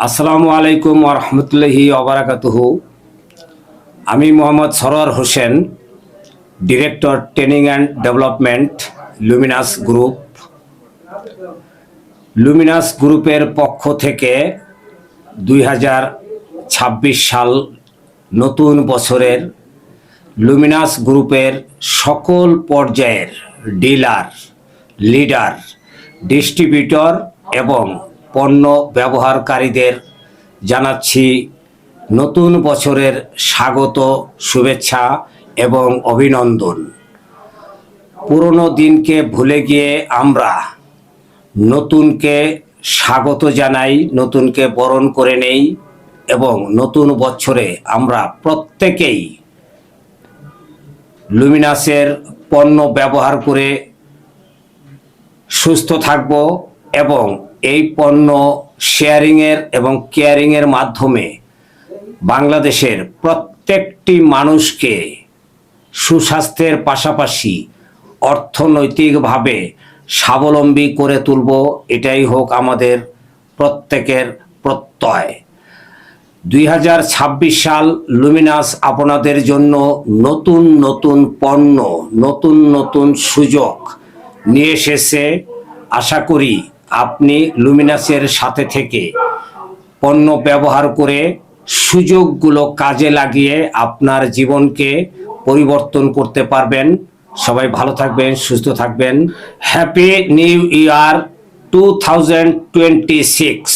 আসসালামু আলাইকুম ওয়া রাহমাতুল্লাহি ওয়া বারাকাতুহু। আমি Mohammad Sarwar Hossain, director training and development, Luminous group. Luminous গ্রুপের পক্ষ থেকে 2026 সাল নতুন বছরের লুমিনাস গ্রুপের সকল পর্যায়ের ডিলার, লিডার, ডিস্ট্রিবিউটর এবং পণ্য ব্যবহারকারীদের জানাচ্ছি নতুন বছরের স্বাগত, শুভেচ্ছা এবং অভিনন্দন। পুরনো দিনকে ভুলে গিয়ে আমরা নতুনকে স্বাগত জানাই, নতুনকে বরণ করে নেই এবং নতুন বছরে আমরা প্রত্যেকেই লুমিনাসের পণ্য ব্যবহার করে সুস্থ থাকব এবং এই পণ্য শেয়ারিংয়ের এবং কেয়ারিংয়ের মাধ্যমে বাংলাদেশের প্রত্যেকটি মানুষকে সুস্বাস্থ্যের পাশাপাশি অর্থনৈতিকভাবে স্বাবলম্বী করে তুলব। এটাই হোক আমাদের প্রত্যেকের প্রত্যয়। 2026 সাল লুমিনাস আপনাদের জন্য নতুন নতুন পণ্য, নতুন নতুন সুযোগ নিয়ে এসেছে। আশা করি আপনি লুমিনাসের সাথে থেকে পণ্য ব্যবহার করে সুযোগগুলো কাজে লাগিয়ে আপনার জীবনকে পরিবর্তন করতে পারবেন। সবাই ভালো থাকবেন, সুস্থ থাকবেন। Happy new year 2026।